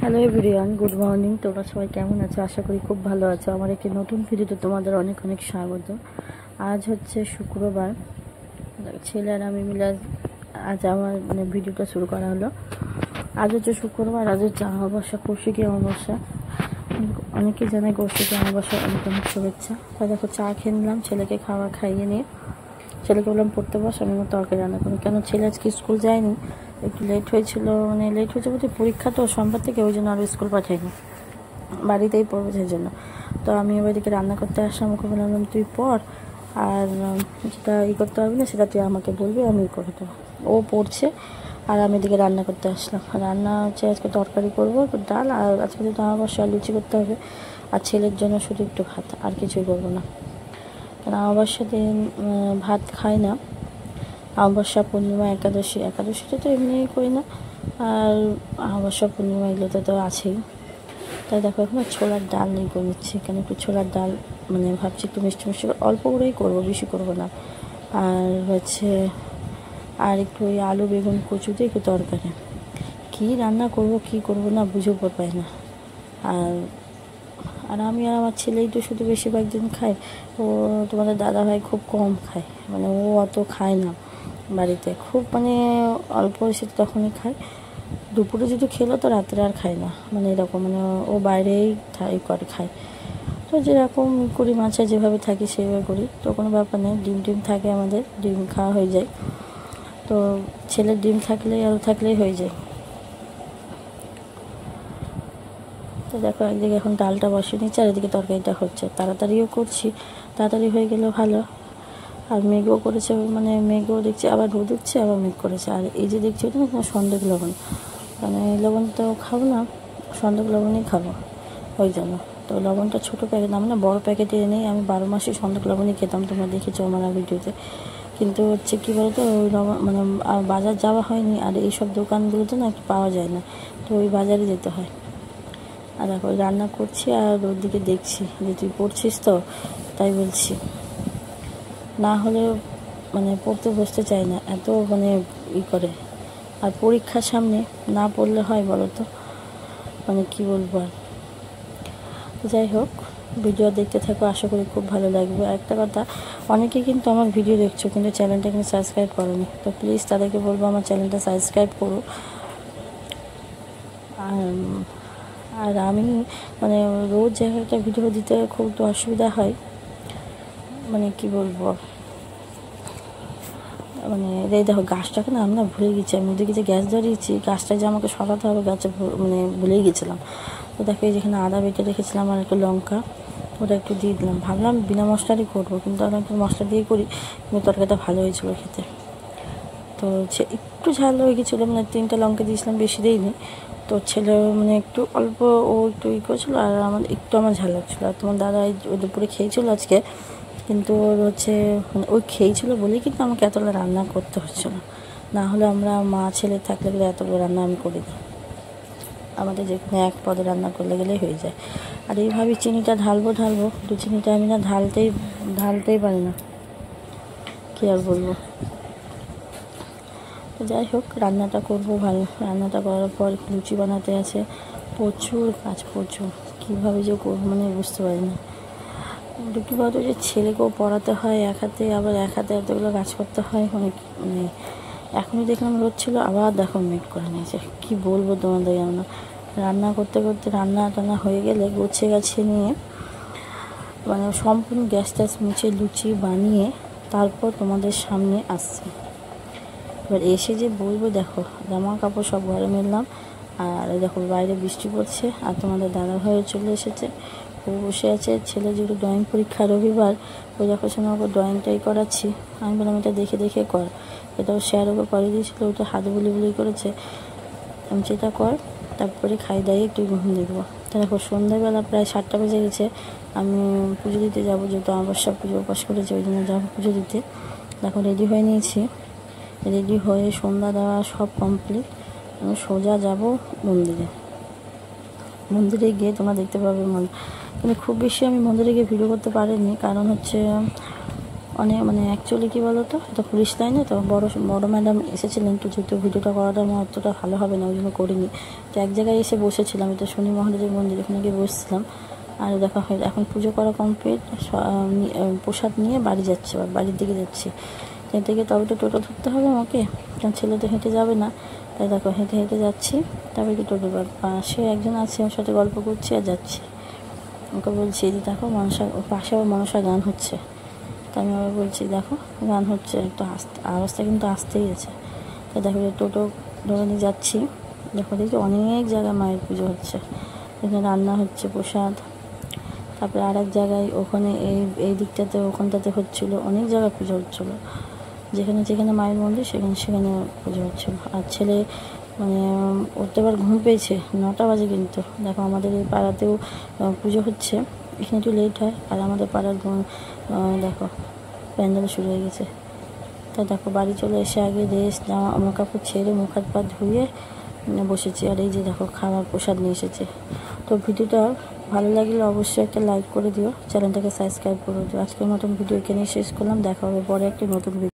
Hello everyone, good morning. তোমরা সবাই কেমন আছো? আশা করি খুব ভালো আছো। আমার একটি নতুন ভিডিওতে তোমাদের অনেক অনেক স্বাগত। আজ হচ্ছে শুক্রবার। ছেলে আর আমি মিলে আজ আমার ভিডিওটা শুরু করা হলো। আজ হচ্ছে শুক্রবার, আজ হচ্ছে অমাবস্যা, কৌশিকী অমাবস্যা। অনেকেই জানে কৌশিকী অমাবস্যা অনেক অনেক শুভেচ্ছা। তাই দেখো চা খেয়ে নিলাম, ছেলেকে খাইয়ে নিয়ে ছেলেকে বললাম পড়তে বস, আমি আমার তরকারি রান্না করি। কেন ছেলে আজকে স্কুল যায়নি, একটু লেট হয়েছিল, লেট হয়েছে বলতে পরীক্ষা তো সোমবার থেকে, ওই জন্য আরও স্কুল পাঠাইনি, বাড়িতেই পড়বে সেই জন্য। তো আমি এবার এদিকে রান্না করতে আসলাম, ওকে বললাম তুই পড়, আর যেটা করতে পারবি না সেটা তুই আমাকে বলবি, আমি করে দেবো। ও পড়ছে আর আমি এদিকে রান্না করতে আসলাম। রান্না হচ্ছে আজকে তরকারি করবো, ডাল, আর আজকে তো অবশ্যই লুচি করতে হবে, আর ছেলের জন্য শুধু একটু ভাত, আর কিছুই করবো না। কারণ অমাবস্যা দিন ভাত খাই না। অমাবস্যা, পূর্ণিমা, একাদশীটা তো এমনি করি না, আর অমাবস্যা, পূর্ণিমা এগুলোতে তো আছেই। তাই দেখো এখন ছোলার ডাল নেই করে নিচ্ছি। এখানে একটু ছোলার ডাল ভাবছি একটু মিষ্টি মিষ্টি অল্প করেই করবো, বেশি করবো না। আর হচ্ছে আর একটু ওই আলু বেগুন কচু দিয়ে একটু তরকারি। কী রান্না করবো কী করবো না বুঝে উপর পাই না। আর আমি আর আমার ছেলেই তো শুধু বেশিরভাগ দিন খাই। ও তোমাদের দাদা ভাই খুব কম খায়, ও অত খায় না বাড়িতে, খুব অল্প এসে তখনই খায়। দুপুরে যদি খেলো তো রাত্রে আর খায় না, এরকম ও বাইরেই খায়। তো যেরকম করি, মাছে যেভাবে থাকি সেভাবে করি, তো কোনো ব্যাপার নেই। ডিম থাকে, আমাদের ডিম খাওয়া হয়ে যায়। তো ছেলের ডিম থাকলেই আলু থাকলেই হয়ে যায়। তো দেখো একদিকে এখন ডালটা বসিয়ে নিচ্ছি, আর এদিকে তরকারিটা হচ্ছে। তাড়াতাড়িও করছি, তাড়াতাড়ি হয়ে গেলে ভালো। আর মেঘও করেছে, মেঘও দেখছি, আবার রোদ উঠছে, আবার মেঘ করেছে। আর এই যে দেখছি ওটা না সন্দেক লবণ, এই লবণ তো খাবো না, সন্দেক লবণই খাবো ওই জন্য। তো লবণটা ছোটো প্যাকেট, আমি না বড়ো প্যাকেটে এনেই, আমি 12 মাসে সন্দেক লবণই খেতাম, তোমরা দেখেছো আমার ভিডিওতে। কিন্তু হচ্ছে কী বলতো, ওই লবণ বাজার যাওয়া হয়নি, আর এইসব দোকানগুলোতে না পাওয়া যায় না, তো ওই বাজারে যেতে হয়। আর দেখো রান্না করছি, আর ওর দিকে দেখছি যে তুই পড়ছিস তো, তাই বলছি। না হলে পড়তে বসতে চায় না, এত করে। আর পরীক্ষার সামনে না পড়লে হয় বলো তো, কী বলবো আর। যাই হোক, ভিডিও দেখতে থাকো, আশা করি খুব ভালো লাগবে। একটা কথা, অনেকে কিন্তু আমার ভিডিও দেখছো কিন্তু চ্যানেলটা কিন্তু সাবস্ক্রাইব করোনি, তো প্লিজ তাদেরকে বলবো আমার চ্যানেলটা সাবস্ক্রাইব করো। আর আমি রোজ জায়গাটা ভিডিও দিতে খুব অসুবিধা হয়, কী বলবো, এই দেখো গাছটাকে না আমি ভুলে গেছি, আমি ওদিকে যে গ্যাস ধরিয়েছি, গাছটা যে আমাকে সরাতে হবে, গাছে ভুলেই গেছিলাম। তো দেখো এই যেখানে আদা বেটে রেখেছিলাম আর একটু লঙ্কা, ওটা একটু দিয়ে দিলাম। ভাবলাম বিনা মশলারই করবো, কিন্তু আমি একটু মশলা দিয়ে করি, কিন্তু তরকারিটা ভালো হয়েছিল খেতে। তো একটু ঝাল হয়ে গেছিলো, 3টা লঙ্কা দিয়েছিলাম, বেশি দিইনি। তো ছেলে একটু অল্প, ও একটু করেছিলো, আর আমার ঝাল লাগছিলো। আর তোমার দাদা ওই দুপুরে খেয়েছিল আজকে, কিন্তু ওর হচ্ছে ওই খেয়েছিলো বলেই কিন্তু আমাকে এতটা রান্না করতে হচ্ছে না হলে আমরা মা ছেলে থাকলে গেলে এতগুলো রান্না আমি করি না, আমাদের যেখানে এক পদে রান্না করলে গেলেই হয়ে যায়। আর এইভাবে চিনিটা ঢালবো, চিনিটা আমি না ঢালতেই পারি না, কী আর বলবো। যাই হোক, রান্নাটা করবো ভালো। রান্নাটা করার পর লুচি বানাতে আছে, প্রচুর কাজ, প্রচুর। কীভাবে যে করবো বুঝতে পারি না। কী বলতো, যে ছেলেকেও পড়াতে হয় এক হাতে, আবার এক হাতে এতগুলো কাজ করতে হয়, এখনই দেখলাম রোদ ছিল, আবার দেখো মেঘ করে নিয়েছে। কী বলবো তোমাদের, আমরা রান্না করতে করতে রান্না টান্না হয়ে গেলে গুছিয়ে নিয়ে সম্পূর্ণ গ্যাস ট্যাস মুছে লুচি বানিয়ে তারপর তোমাদের সামনে আসছে। এবার এসে যে বলবো, দেখো জামা কাপড় সব ঘরে মেললাম, আর দেখো বাইরে বৃষ্টি পড়ছে, আর তোমাদের দাদা ভাইও চলে এসেছে, ও বসে আছে। ছেলে যেহেতু ড্রয়িং পরীক্ষা রবিবার, ওই দেখো শোনো ওকে ড্রয়িংটাই করাচ্ছি। আমি বললাম এটা দেখে দেখে কর, এটাও স্যার ওকে করে দিয়েছিলো, ওটা হাত বুলি করেছে, আমি সেটা কর, তারপরে খাই দাইয়ে একটু ঘুম দেখবো। তা দেখো সন্ধ্যাবেলা প্রায় 7টা বেজে গেছে, আমি পুজো দিতে যাবো, যেহেতু অমাবস্যা পুজো উপাস করেছি, ওই জন্য যাবো পুজো দিতে। দেখো রেডি হয়ে নিয়েছি, রেডি হয়ে সন্ধ্যা দেওয়া সব কমপ্লিট। আমি সোজা যাব মন্দিরে গিয়ে তোমরা দেখতে পাবে। কিন্তু খুব বেশি আমি মন্দিরে গিয়ে ভিডিও করতে পারিনি, কারণ হচ্ছে অনেক মানে অ্যাকচুয়ালি কী বলো তো, এটা পুলিশ লাইনে তো বড় বড় ম্যাডাম এসেছিলেন, তো যেহেতু ভিডিওটা করাটা আমার অতটা ভালো হবে না ওই জন্য করিনি। তো এক জায়গায় এসে বসেছিলাম, এটা শনি মহারাজের মন্দির, ওখানে গিয়ে বসছিলাম। আর দেখা হয় এখন পুজো করা কমপ্লিট, প্রসাদ নিয়ে বাড়ি যাচ্ছে, বাড়ির দিকে যাচ্ছি। এর থেকে তবে তো টোটো ধরতে হবে আমাকে, কারণ ছেলে তো হেঁটে যাবে না। তাই দেখো হেঁটে হেঁটে যাচ্ছি, তারপরে কি টোটো পাশে একজন আছে, ওর সাথে গল্প করছি আর যাচ্ছি। ওকে বলছি যে দেখো মনসা, পাশে আবার মনসা গান হচ্ছে। তো আমি আবার বলছি দেখো গান হচ্ছে, একটু আসতে, আওয়াজটা কিন্তু আসতেই আছে। তো দেখো টোটো ধরে নিয়ে যাচ্ছি, দেখো দেখি অনেক জায়গায় মায়ের পুজো হচ্ছে, এখানে রান্না হচ্ছে প্রসাদ। তারপরে আর এক জায়গায় ওখানে এই দিকটাতে ওখানটাতে হচ্ছিলো, অনেক জায়গায় পুজো হচ্ছিলো, যেখানে যেখানে মায়ের মন্দির সেখানে সেখানে পুজো হচ্ছিলো। আর ছেলে মানে ওর তো এবার ঘুম পেয়েছে, 9টা বাজে, কিন্তু দেখো আমাদের এই পাড়াতেও পুজো হচ্ছে, এখানে একটু লেট হয়। আর আমাদের পাড়ার দেখো প্যান্ডেল শুরু হয়ে গেছে। তাই দেখো বাড়ি চলে এসে আগে রেস্ট, জামা কাপড় ছেড়ে মুখ হাত পা ধুয়ে বসেছি। আর এই যে দেখো খাবার প্রসাদ নিয়ে এসেছে। তো ভিডিওটা ভালো লাগলে অবশ্যই একটা লাইক করে দিও, চ্যানেলটাকে সাবস্ক্রাইব করে দিও। আজকের মতন ভিডিও এখানেই শেষ করলাম, দেখা হবে পরে একটি নতুন ভিডিও।